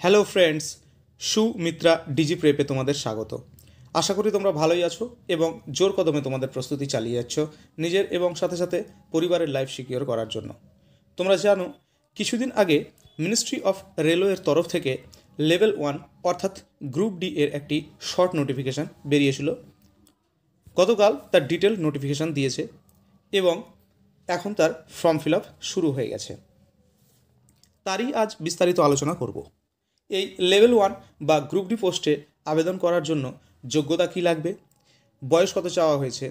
Hello friends, Sumitra DG প্রেপে তোমাদের স্বাগত। আশা করি তোমরা ভালোই আছো এবং জোর কদমে তোমাদের প্রস্তুতি চালিয়ে যাচ্ছ নিজের এবং সাথে সাথে পরিবারের লাইফ সিকিওর করার জন্য। তোমরা জানো, কিছুদিন আগে মিনিস্ট্রি অফ রেলওয়ের তরফ থেকে লেভেল 1 অর্থাৎ গ্রুপ ডি এর একটি শর্ট নোটিফিকেশান বেরিয়েছিল। গতকাল তার ডিটেল নোটিফিকেশান দিয়েছে এবং এখন তার ফর্ম ফিল আপ শুরু হয়ে গেছে। তারই আজ বিস্তারিত আলোচনা করব। এই লেভেল 1 বা গ্রুপ ডি পোস্টে আবেদন করার জন্য যোগ্যতা কী লাগবে, বয়স কত চাওয়া হয়েছে,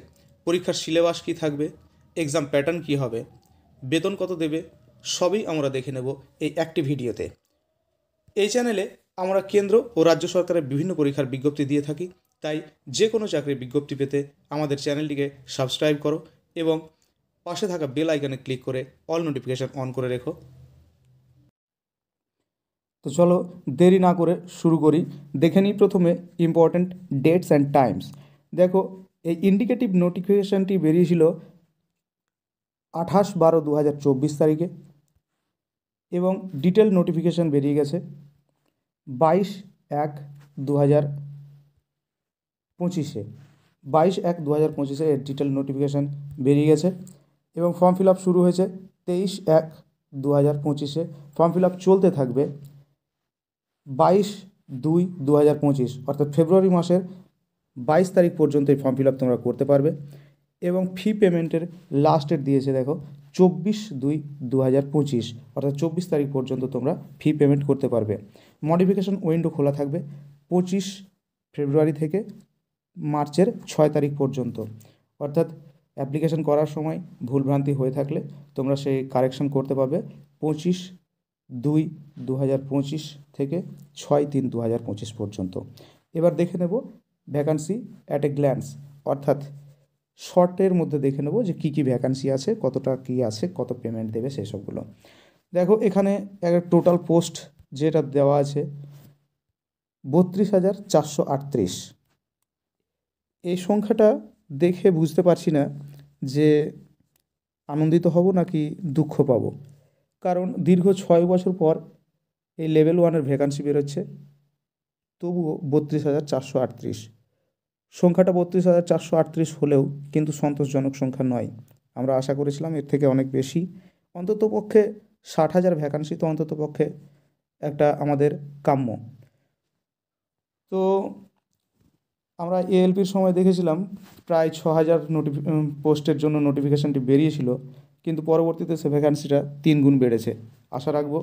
পরীক্ষার সিলেবাস কী থাকবে, এক্সাম প্যাটার্ন কী হবে, বেতন কত দেবে, সবই আমরা দেখে নেব এই একটি ভিডিওতে। এই চ্যানেলে আমরা কেন্দ্র ও রাজ্য সরকারের বিভিন্ন পরীক্ষার বিজ্ঞপ্তি দিয়ে থাকি, তাই যে কোনো চাকরির বিজ্ঞপ্তি পেতে আমাদের চ্যানেলটিকে সাবস্ক্রাইব করো এবং পাশে থাকা বেল আইকনে ক্লিক করে অল নোটিফিকেশান অন করে রেখো। তো চলো দেরি না করে শুরু করি। দেখে নিই প্রথমে ইম্পর্ট্যান্ট ডেটস অ্যান্ড টাইমস। দেখো, এই ইন্ডিকেটিভ নোটিফিকেশানটি বেরিয়েছিল 28/12/2024 তারিখে এবং ডিটেল নোটিফিকেশান বেরিয়ে গেছে 22/1/2025-এ। 22/1/2025-এ এর ডিটেল নোটিফিকেশান বেরিয়ে গেছে এবং ফর্ম ফিল আপ শুরু হয়েছে 23/1/2025-এ। ফর্ম ফিল আপ চলতে থাকবে 22/2/2025 অর্থাৎ ফেব্রুয়ারি মাসের 22 তারিখ পর্যন্ত এই ফর্ম ফিল আপ তোমরা করতে পারবে এবং ফি পেমেন্টের লাস্ট ডেট দিয়েছে দেখো 24/2/2025 অর্থাৎ 24 তারিখ পর্যন্ত তোমরা ফি পেমেন্ট করতে পারবে। মডিফিকেশন উইন্ডো খোলা থাকবে 25 ফেব্রুয়ারি থেকে মার্চের 6 তারিখ পর্যন্ত। অর্থাৎ অ্যাপ্লিকেশন করার সময় ভুলভ্রান্তি হয়ে থাকলে তোমরা সেই কারেকশন করতে পারবে 25/2/2025 থেকে 6/3/2025 পর্যন্ত। এবার দেখে নেব ভ্যাকান্সি অ্যাট এ গ্ল্যান্স, অর্থাৎ শর্টের মধ্যে দেখে নেব যে কী কী ভ্যাকান্সি আছে, কতটা কী আছে, কত পেমেন্ট দেবে সেসবগুলো। দেখো, এখানে একটা টোটাল পোস্ট যেটা দেওয়া আছে 32,438। এই সংখ্যাটা দেখে বুঝতে পারছি না যে আনন্দিত হব নাকি দুঃখ পাবো, কারণ দীর্ঘ 6 বছর পর এই লেভেল 1-এর ভ্যাকান্সি বেরোচ্ছে, তবুও 32,438। সংখ্যাটা 32,438 হলেও কিন্তু সন্তোষজনক সংখ্যা নয়। আমরা আশা করেছিলাম এর থেকে অনেক বেশি, অন্ততপক্ষে 60,000 ভ্যাকান্সি তো অন্ততপক্ষে একটা আমাদের কাম্য। তো আমরা এএলপির সময় দেখেছিলাম প্রায় 6,000 পোস্টের জন্য নোটিফিকেশানটি বেরিয়েছিল, কিন্তু পরবর্তীতে সে ভ্যাকান্সিটা 3 গুণ বেড়েছে। আশা রাখবো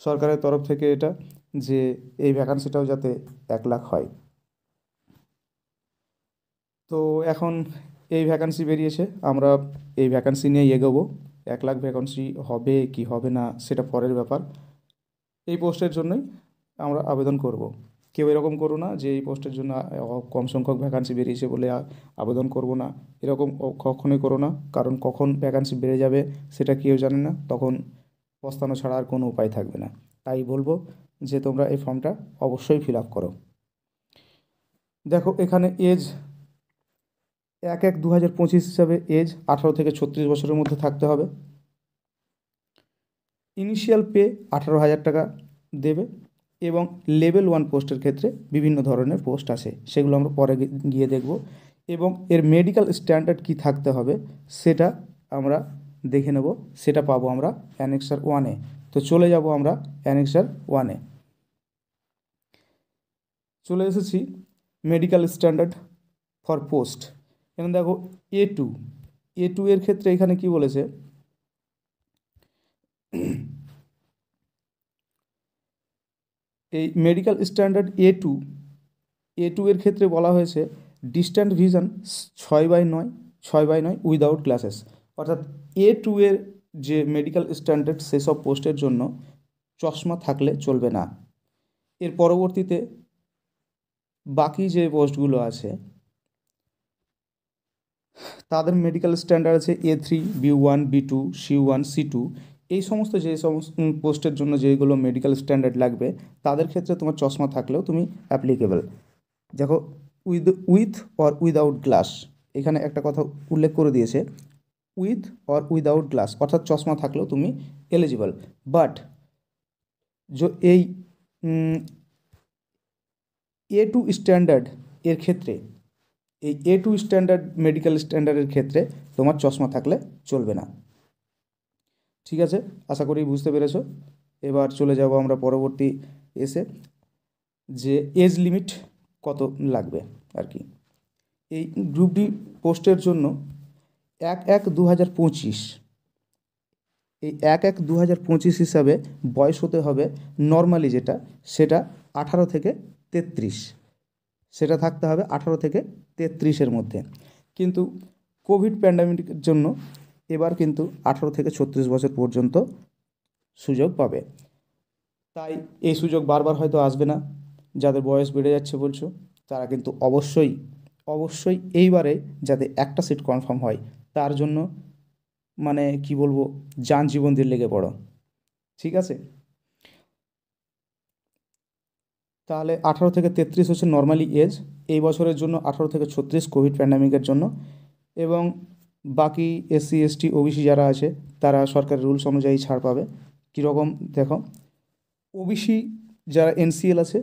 সরকারের তরফ থেকে এটা, যে এই ভ্যাকান্সিটাও যাতে 1 লাখ হয়। তো এখন এই ভ্যাকান্সি বেরিয়েছে, আমরা এই ভ্যাকান্সি নিয়ে এগোবো। 1 লাখ ভ্যাকান্সি হবে কি হবে না সেটা পরের ব্যাপার। এই পোস্টের জন্যই আমরা আবেদন করব। কেউ এরকম করো না যে এই পোস্টের জন্য কম সংখ্যক ভ্যাকান্সি বেরিয়েছে বলে আবেদন করব না, এরকম কখনোই করো না। কারণ কখন ভ্যাকান্সি বেড়ে যাবে সেটা কেউ জানে না, তখন পস্তানো ছাড়া আর কোনো উপায় থাকবে না। তাই বলবো যে তোমরা এই ফর্মটা অবশ্যই ফিল আপ করো। দেখো, এখানে এজ 1/1/2025 হিসাবে এজ 18 থেকে 36 বছরের মধ্যে থাকতে হবে। ইনিশিয়াল পে 18,000 টাকা দেবে এবং লেভেল 1 পোস্টের ক্ষেত্রে বিভিন্ন ধরনের পোস্ট আছে, সেগুলো আমরা পরে গিয়ে দেখব। এবং এর মেডিকেল স্ট্যান্ডার্ড কী থাকতে হবে সেটা আমরা দেখে নেব, সেটা পাবো আমরা অ্যানেক্সার 1-এ। তো চলে যাব আমরা অ্যানেক্সার 1-এ। চলে এসেছি মেডিকেল স্ট্যান্ডার্ড ফর পোস্ট। এখানে দেখো A2 এর ক্ষেত্রে এখানে কি বলেছে, এই মেডিকেল স্ট্যান্ডার্ড A2 এর ক্ষেত্রে বলা হয়েছে ডিস্ট্যান্ট ভিশন 6/9 উইদাউট গ্লাসেস। অর্থাৎ A2 এর যে মেডিকেল স্ট্যান্ডার্ড সেসব পোস্টের জন্য চশমা থাকলে চলবে না। এর পরবর্তীতে বাকি যে পোস্টগুলো আছে তাদের মেডিকেল স্ট্যান্ডার্ড আছে A3, B1, B2, C1, C2। এই সমস্ত যে সমস্ত পোস্টের জন্য যেগুলো মেডিকেল স্ট্যান্ডার্ড লাগবে তাদের ক্ষেত্রে তোমার চশমা থাকলেও তুমি অ্যাপ্লিকেবল। দেখো, উইথ অর উইদাউট গ্লাস, এখানে একটা কথা উল্লেখ করে দিয়েছে, উইথ অর উইদাউট গ্লাস, অর্থাৎ চশমা থাকলেও তুমি এলিজিবল। বাট এই A2 স্ট্যান্ডার্ড এর ক্ষেত্রে, এই A2 স্ট্যান্ডার্ড মেডিকেল স্ট্যান্ডার্ডের ক্ষেত্রে তোমার চশমা থাকলে চলবে না। ঠিক আছে, আশা করি বুঝতে পেরেছো। এবার চলে যাব আমরা পরবর্তী এসে, যে এজ লিমিট কত লাগবে আর কি। এই গ্রুপ ডি পোস্টের জন্য 1/1/2025, এই 1/1/2025 হিসাবে বয়স হতে হবে নর্মালি যেটা, সেটা 18 থেকে 33, সেটা থাকতে হবে 18 থেকে 33-এর মধ্যে। কিন্তু কোভিড প্যান্ডামিকের জন্য এবার কিন্তু 18 থেকে 36 বছর পর্যন্ত সুযোগ পাবে। তাই এই সুযোগ বারবার হয়তো আসবে না। যাদের বয়স বেড়ে যাচ্ছে বলছো, তারা কিন্তু অবশ্যই অবশ্যই এইবারে যাতে একটা সিট কনফার্ম হয়, তার জন্য মানে কি বলবো, যান জীবন দিয়ে লেগে পড়ো। ঠিক আছে, তাহলে 18 থেকে 33 হচ্ছে নর্মালি এজ এই বছরের জন্য, 18 থেকে 36 কোভিড প্যান্ডামিকের জন্য। এবং বাকি SC ST OBC যারা আছে তারা সরকারের রুলস অনুযায়ী ছাড় পাবে। কীরকম দেখো, OBC যারা NCL আছে,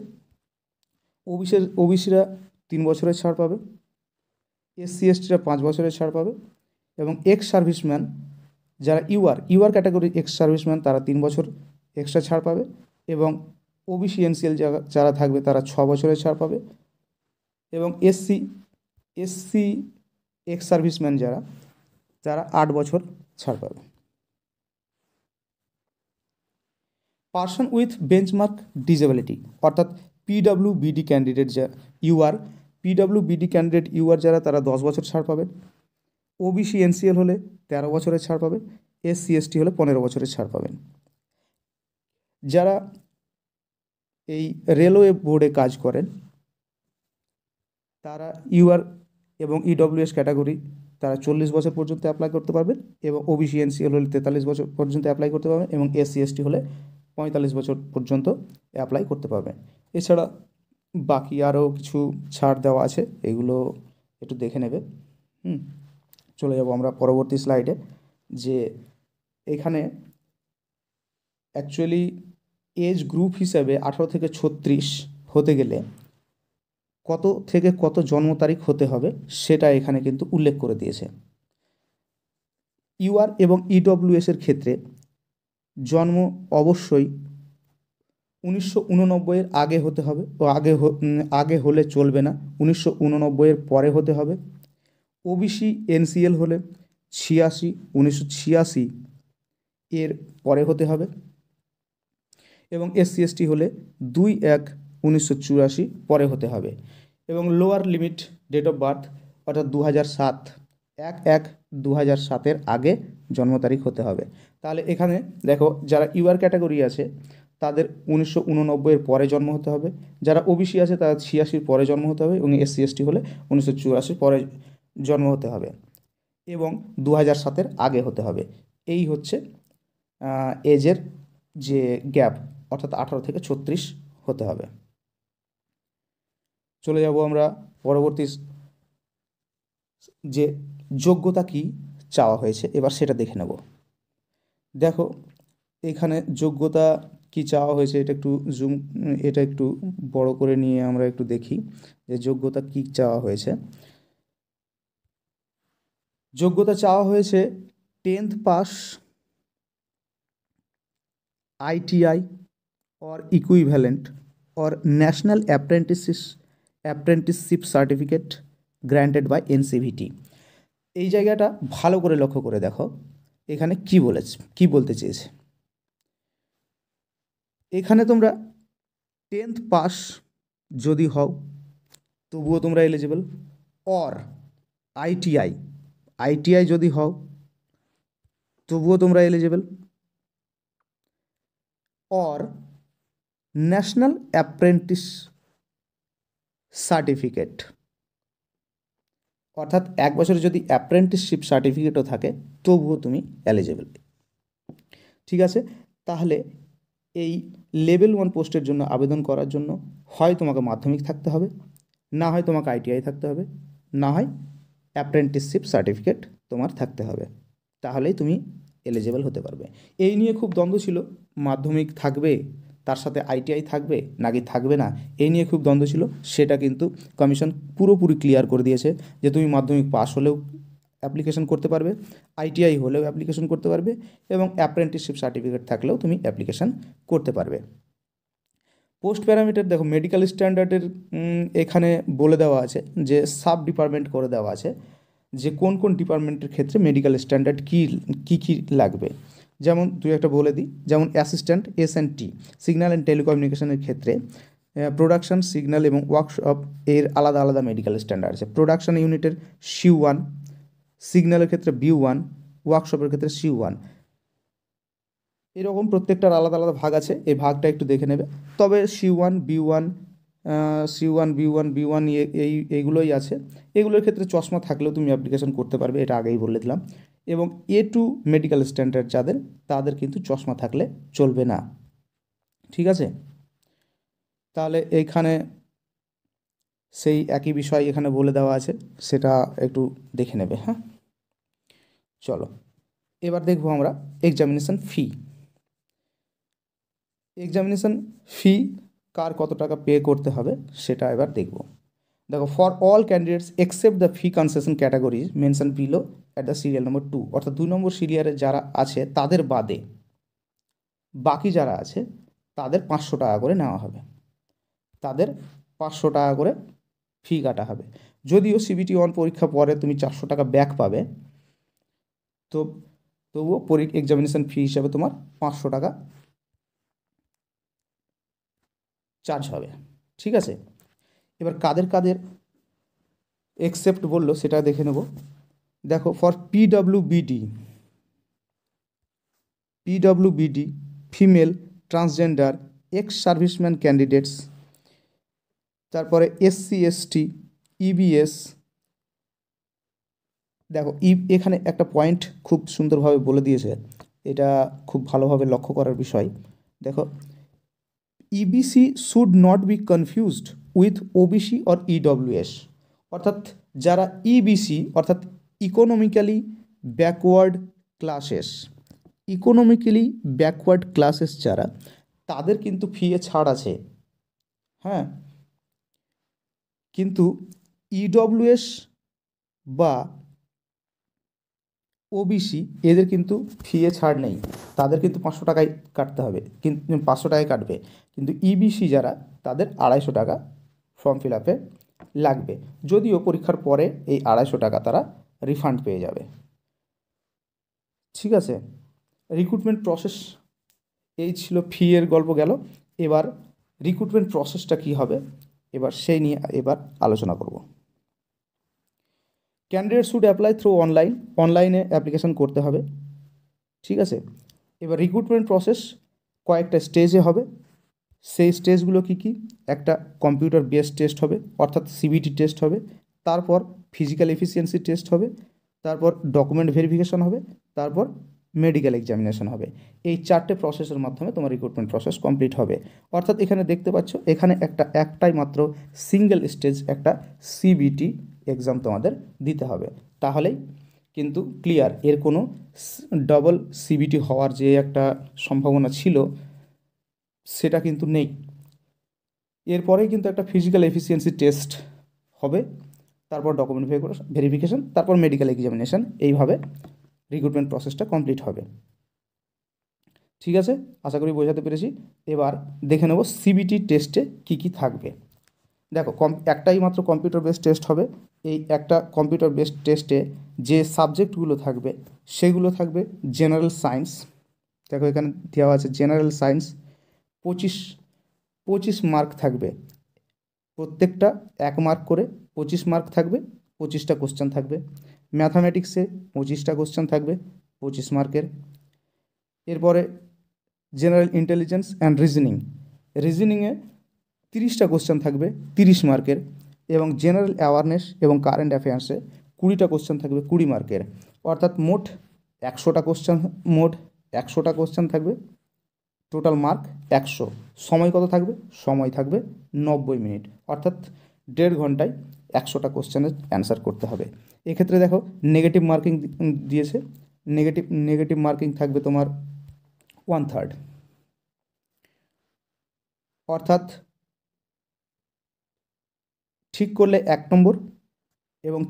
ওবিসিরা 3 বছরের ছাড় পাবে, SC STরা 5 বছরের ছাড় পাবে, এবং এক্স সার্ভিসম্যান যারা ইউআর ক্যাটাগরি এক্স সার্ভিসম্যান তারা 3 বছর এক্সট্রা ছাড় পাবে, এবং OBC NCL যারা থাকবে তারা 6 বছরের ছাড় পাবে, এবং SC এক্স সার্ভিসম্যান যারা, তারা 8 বছর ছাড় পাবে। পার্সন উইথ বেঞ্চমার্ক ডিসেবিলিটি অর্থাৎ PWBD ক্যান্ডিডেট যা PWBD ক্যান্ডিডেট যারা, তারা 10 বছর ছাড় পাবেন। OBC NCL হলে 13 বছরের ছাড় পাবে, SC ST হলে 15 বছরের ছাড় পাবেন। যারা এই রেলওয়ে বোর্ডে কাজ করেন তারা এবং EWS ক্যাটাগরি তারা 40 বছর পর্যন্ত অ্যাপ্লাই করতে পারবেন, এবং OBC NCL হলে 43 বছর পর্যন্ত অ্যাপ্লাই করতে পারবেন, এবং SC ST হলে 45 বছর পর্যন্ত অ্যাপ্লাই করতে পারবেন। এছাড়া বাকি আরও কিছু ছাড় দেওয়া আছে, এগুলো একটু দেখে নেবে। চলে যাব আমরা পরবর্তী স্লাইডে, যে এখানে অ্যাকচুয়ালি এজ গ্রুপ হিসাবে 18 থেকে 36 হতে গেলে কত থেকে কত জন্ম তারিখ হতে হবে সেটা এখানে কিন্তু উল্লেখ করে দিয়েছে। এবং EWS এর ক্ষেত্রে জন্ম অবশ্যই 1989-এর আগে হতে হবে, ও আগে হলে চলবে না, 1989-এর পরে হতে হবে। OBC NCL হলে 1986 এর পরে হতে হবে, এবং SC ST হলে 2/1/1984 পরে হতে হবে, এবং lower limit date of birth অর্থাৎ 2007, 1/1/2007-এর আগে জন্ম তারিখ হতে হবে। তাহলে এখানে দেখো, যারা ক্যাটাগরি আছে তাদের 1989-এর পরে জন্ম হতে হবে, যারা OBC আছে তারা 86 পরে জন্ম হতে হবে, এবং SC ST হলে 1984 পরে জন্ম হতে হবে, এবং 2007-এর আগে হতে হবে। এই হচ্ছে এজের যে গ্যাপ, অর্থাৎ 18 থেকে 36 হতে হবে। চলে যাব আমরা পরবর্তী, যে যোগ্যতা কি চাওয়া হয়েছে এবার সেটা দেখে নেব। দেখো এখানে যোগ্যতা কি চাওয়া হয়েছে, এটা একটু বড় করে নিয়ে আমরা একটু দেখি যে যোগ্যতা কি চাওয়া হয়েছে। যোগ্যতা চাওয়া হয়েছে 10th pass, ITI or equivalent or national apprenticeship certificate granted by NCVT। এই জায়গাটা ভালো করে লক্ষ্য করে দেখো, এখানে কি বলতে চেয়েছে। এখানে তোমরা 10th পাস যদি হও তবুও তোমরা এলিজিবল, অর ITI যদি হও তবুও তোমরা eligible, or national apprentice certificate, অর্থাৎ 1 বছরের যদি অ্যাপ্রেন্টিসশিপ সার্টিফিকেটও থাকে তবুও তুমি এলিজিবল। ঠিক আছে, তাহলে এই লেভেল 1 পোস্টের জন্য আবেদন করার জন্য হয় তোমাকে মাধ্যমিক থাকতে হবে, না হয় তোমাকে ITI থাকতে হবে, না হয় অ্যাপ্রেন্টিসশিপ সার্টিফিকেট তোমার থাকতে হবে, তাহলেই তুমি এলিজিবল হতে পারবে। এই নিয়ে খুব দ্বন্দ্ব ছিল, মাধ্যমিক থাকবে তার সাথে আইটিআই থাকবে নাকি থাকবে না, এই নিয়ে খুব দ্বন্দ্ব ছিল। সেটা কিন্তু কমিশন পুরোপুরি ক্লিয়ার করে দিয়েছে যে তুমি মাধ্যমিক পাস হলেও অ্যাপ্লিকেশন করতে পারবে, আইটিআই হলেও অ্যাপ্লিকেশন করতে পারবে, এবং অ্যাপ্রেন্টিসশিপ সার্টিফিকেট থাকলেও তুমি অ্যাপ্লিকেশন করতে পারবে। পোস্ট প্যারামিটার দেখো, মেডিকেল স্ট্যান্ডার্ডের এখানে বলে দেওয়া আছে যে সাব ডিপার্টমেন্ট করে দেওয়া আছে যে কোন কোন ডিপার্টমেন্টের ক্ষেত্রে মেডিকেল স্ট্যান্ডার্ড কী লাগবে। যেমন দুই একটা বলে দিই, যেমন অ্যাসিস্ট্যান্ট S&T সিগন্যাল অ্যান্ড টেলিকমিউনিকেশনের ক্ষেত্রে প্রোডাকশন, সিগন্যাল এবং ওয়ার্কশপ এর আলাদা আলাদা মেডিকেল স্ট্যান্ডার্ড আছে। প্রোডাকশন ইউনিটের C1, সিগন্যালের ক্ষেত্রে B1, ওয়ার্কশপের ক্ষেত্রে C1, এরকম প্রত্যেকটার আলাদা আলাদা ভাগ আছে। এই ভাগটা একটু দেখে নেবে। তবে C1, B1, C1, B1, B1 এইগুলোই আছে। এগুলোর ক্ষেত্রে চশমা থাকলেও তুমি অ্যাপ্লিকেশন করতে পারবে, এটা আগেই বলে দিলাম। এবং A2 মেডিকেল স্ট্যান্ডার্ড যাদের, তাদের কিন্তু চশমা থাকলে চলবে না। ঠিক আছে, তাহলে এইখানে সেই একই বিষয় এখানে বলে দেওয়া আছে, সেটা একটু দেখে নেবে। হ্যাঁ, চলো এবার দেখবো আমরা এক্সামিনেশন ফি। এক্সামিনেশন ফি কার কত টাকা পে করতে হবে সেটা এবার দেখব। দেখো, for all candidates except the fee concession categories mention below at the serial number 2, অর্থাৎ 2 নম্বর সিরিয়ালে যারা আছে তাদের বাদে বাকি যারা আছে তাদের 500 টাকা করে নেওয়া হবে, তাদের 500 টাকা করে ফি কাটা হবে। যদিও CBT 1 পরীক্ষা পরে তুমি 400 টাকা ব্যাক পাবে, তো তবুও এক্সামিনেশন ফি হিসাবে তোমার 500 টাকা চার্জ হবে। ঠিক আছে, এবার কাদের কাদের এক্সেপ্ট বললো সেটা দেখে নেব। দেখো, ফর পিডব্লিউবিডি female transgender ex serviceman candidates, তারপরে SC/ST EBS। দেখো এখানে একটা পয়েন্ট খুব সুন্দরভাবে বলে দিয়েছে, এটা খুব ভালোভাবে লক্ষ্য করার বিষয়। দেখো, EBC should not be confused with OBC or EWS, অর্থাৎ যারা EBC অর্থাৎ ইকোনমিক্যালি ব্যাকওয়ার্ড ক্লাসেস যারা, তাদের কিন্তু ফিয়ে ছাড় আছে। হ্যাঁ, কিন্তু EWS বা OBC এদের কিন্তু ফিয়ে ছাড় নেই, তাদের কিন্তু 500 টাকায় কাটতে হবে, কিন্তু 500 টাকায় কাটবে। কিন্তু EBC যারা, তাদের 250 টাকা ফর্ম ফিল আপে লাগবে, যদিও পরীক্ষার পরে এই 250 টাকা তারা রিফান্ড পেয়ে যাবে। ঠিক আছে, রিক্রুটমেন্ট প্রসেস এই ছিল, ফি এর গল্প গেল। এবার রিক্রুটমেন্ট প্রসেসটা কী হবে, এবার সেই নিয়ে এবার আলোচনা করব। ক্যান্ডিডেট শুড অ্যাপ্লাই থ্রু অনলাইনে অ্যাপ্লিকেশন করতে হবে। ঠিক আছে, এবার রিক্রুটমেন্ট প্রসেস কয়েকটা স্টেজে হবে। সেই স্টেজগুলো কী কী, একটা কম্পিউটার বেসড টেস্ট হবে, অর্থাৎ CBT টেস্ট হবে, তারপর ফিজিক্যাল এফিসিয়েন্সি টেস্ট হবে, তারপর ডকুমেন্ট ভেরিফিকেশন হবে, তারপর মেডিকেল এক্সামিনেশন হবে। এই 4টে প্রসেসের মাধ্যমে তোমার রিক্রুটমেন্ট প্রসেস কমপ্লিট হবে। অর্থাৎ এখানে দেখতে পাচ্ছ, এখানে একটাই মাত্র সিঙ্গেল স্টেজ একটা CBT এক্সাম তোমাদের দিতে হবে, তাহলেই কিন্তু ক্লিয়ার। এর কোনো ডবল CBT হওয়ার যে একটা সম্ভাবনা ছিল সেটা কিন্তু নেই। এরপরেই কিন্তু একটা ফিজিক্যাল এফিসিয়েন্সি টেস্ট হবে, তারপর ডকুমেন্ট ভেরিফিকেশন, তারপর মেডিকেল এক্সামিনেশন, এইভাবে রিক্রুটমেন্ট প্রসেসটা কমপ্লিট হবে। ঠিক আছে, আশা করি বোঝাতে পেরেছি। এবার দেখে নেব CBT টেস্টে কী কী থাকবে। দেখো, একটাই মাত্র কম্পিউটার বেসড টেস্ট হবে। এই একটা কম্পিউটার বেসড টেস্টে যে সাবজেক্টগুলো থাকবে সেগুলো থাকবে জেনারেল সায়েন্স। দেখো এখানে দেওয়া আছে জেনারেল সায়েন্স, 25 মার্ক থাকবে, প্রত্যেকটা 1 মার্ক করে 25 মার্ক থাকবে, 25টা কোশ্চেন থাকবে। ম্যাথামেটিক্সে 25টা কোশ্চেন থাকবে, 25 মার্কের। এরপরে জেনারেল ইন্টেলিজেন্স অ্যান্ড রিজনিংয়ে 30টা কোশ্চেন থাকবে, 30 মার্কের। এবং জেনারেল অ্যাওয়ারনেস এবং কারেন্ট অ্যাফেয়ার্সে 20টা কোশ্চেন থাকবে, 20 মার্কের। অর্থাৎ মোট 100টা কোশ্চেন থাকবে, টোটাল মার্ক 100। সময় কত থাকবে, সময় থাকবে 90 মিনিট, অর্থাৎ 1.5 ঘন্টায় 100টা কোশ্চেনের অ্যান্সার করতে হবে। এক্ষেত্রে দেখো নেগেটিভ মার্কিং দিয়েছে, নেগেটিভ মার্কিং থাকবে তোমার 1/3। অর্থাৎ ঠিক করলে 1 নম্বর এবং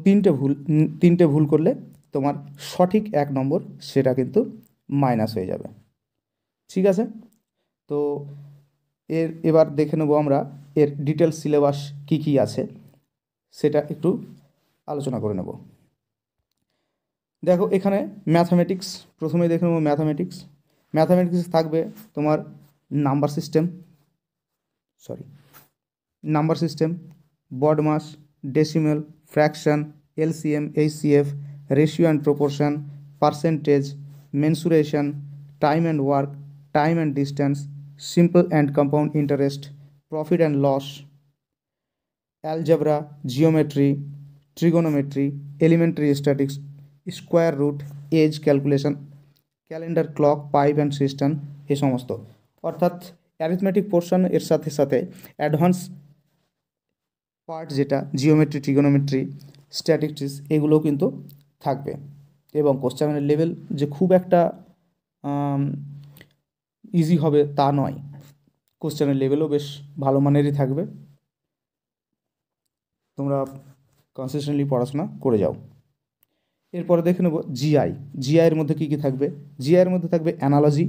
তিনটে ভুল করলে তোমার সঠিক 1 নম্বর সেটা কিন্তু মাইনাস হয়ে যাবে। ঠিক আছে, তো এবার দেখে নেব আমরা এর ডিটেলস সিলেবাস কি কি আছে সেটা একটু আলোচনা করে নেব। দেখো এখানে ম্যাথামেটিক্স, প্রথমে দেখে নেব ম্যাথামেটিক্স থাকবে তোমার number system, BODMAS, decimal, fraction, LCM, HCF, ratio and proportion, percentage, mensuration, time and work, time and distance, simple and compound interest, profit and loss, algebra, geometry, trigonometry, elementary statics, square root, age calculation, calendar, clock, pipe and system, এ সমস্ত। অর্থাৎ arithmetic portion এর সাথে সাথে advance part যেটা geometry, trigonometry, statistics, এগুলোও কিন্তু থাকবে। এবং কোশ্চেনের লেভেল যে খুব একটা ইজি হবে তা নয়, কোশ্চেনের লেভেলও বেশ ভালো মানেরই থাকবে, তোমরা কনসিস্টেন্টলি পড়াশোনা করে যাও। এরপরে দেখে নেব জিআইয়ের মধ্যে কী কী থাকবে। জিআইয়ের মধ্যে থাকবে analogy,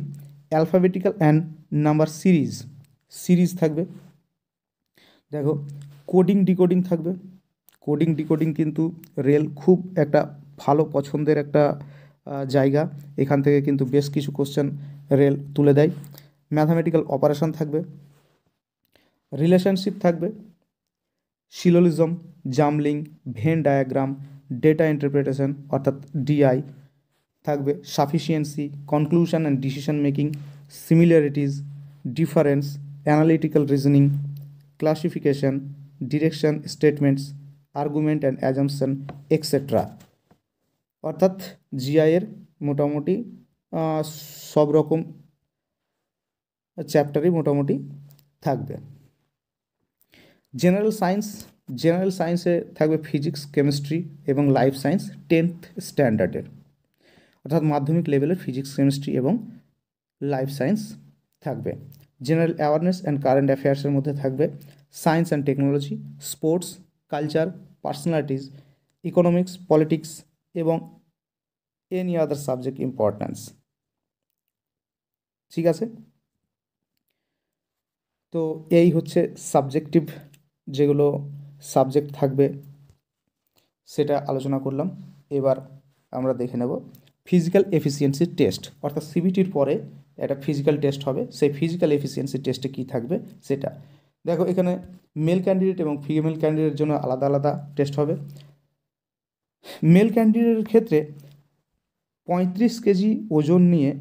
alphabetical and number series থাকবে। দেখো কোডিং ডিকোডিং থাকবে। কোডিং ডিকোডিং কিন্তু রেল খুব একটা ভালো পছন্দের একটা জায়গা, এখান থেকে কিন্তু বেশ কিছু কোশ্চেন রেল তুলে দেয়। ম্যাথামেটিক্যাল অপারেশন থাকবে, রিলেশনশিপ থাকবে, syllogism, jumbling, Venn diagram, data interpretation অর্থাৎ ডিআই থাকবে, sufficiency, conclusion and decision making, similarities, difference, analytical reasoning, classification, direction statements, argument and assumption, extra. অর্থাৎ জিআইয়ের মোটামুটি সব রকম চ্যাপ্টারই মোটামুটি থাকবে। জেনারেল সায়েন্সে থাকবে ফিজিক্স, কেমিস্ট্রি এবং লাইফ সায়েন্স 10th স্ট্যান্ডার্ডের, অর্থাৎ মাধ্যমিক লেভেলের ফিজিক্স, কেমিস্ট্রি এবং লাইফ সায়েন্স থাকবে। জেনারেল অ্যাওয়ারনেস অ্যান্ড কারেন্ট অ্যাফেয়ার্সের মধ্যে থাকবে science and technology, sports, culture, personalities, economics, politics এবং এনি আদার সাবজেক্ট ইম্পর্ট্যান্স। ঠিক আছে, তো এই হচ্ছে সাবজেক্টিভ যেগুলো সাবজেক্ট থাকবে সেটা আলোচনা করলাম। এবার আমরা দেখে নেব ফিজিক্যাল এফিসিয়েন্সি টেস্ট, অর্থাৎ সিবিটির পরে একটা ফিজিক্যাল টেস্ট হবে, সেই ফিজিক্যাল এফিসিয়েন্সি টেস্টে কী থাকবে সেটা দেখো। এখানে মেল ক্যান্ডিডেট এবং ফিমেল ক্যান্ডিডেটের জন্য আলাদা আলাদা টেস্ট হবে। মেল ক্যান্ডিডেটের ক্ষেত্রে 35 কেজি ওজন নিয়ে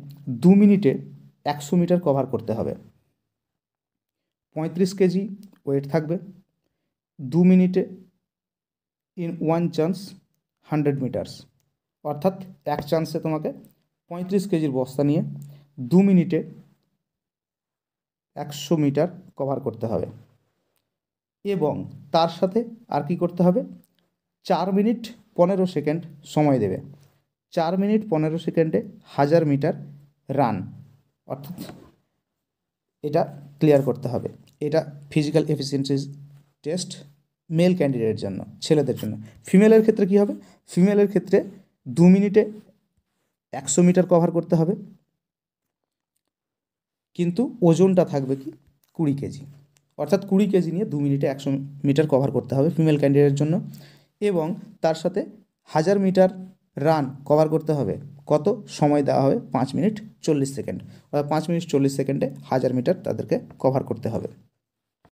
2 মিনিটে 100 মিটার কভার করতে হবে। 35 কেজি ওয়েট থাকবে, 2 মিনিটে ইন 1 চান্স 100 মিটার্স, অর্থাৎ এক চান্সে তোমাকে 35 কেজির বস্তা নিয়ে 2 মিনিটে 100 মিটার কভার করতে হবে। এবং তার সাথে আর কি করতে হবে, 4 মিনিট 15 সেকেন্ড সময় দেবে। 4 মিনিট 15 সেকেন্ডে 1000 মিটার রান, অর্থাৎ এটা ক্লিয়ার করতে হবে। এটা ফিজিক্যাল এফিসিয়েন্সি টেস্ট মেল ক্যান্ডিডেটের জন্য, ছেলেদের জন্য। ফিমেলের ক্ষেত্রে কী হবে, ফিমেলের ক্ষেত্রে 2 মিনিটে 100 মিটার কভার করতে হবে, কিন্তু ওজনটা থাকবে কি 20 কেজি, অর্থাৎ 20 কেজি নিয়ে 2 মিনিটে 100 মিটার কভার করতে হবে ফিমেল ক্যান্ডিডেটের জন্য। এবং তার সাথে 1000 মিটার রান কভার করতে হবে, কত সময় দেওয়া হবে 5 মিনিট 40 সেকেন্ড, অর্থাৎ 5 মিনিট 40 সেকেন্ডে 1000 মিটার তাদেরকে কভার করতে হবে।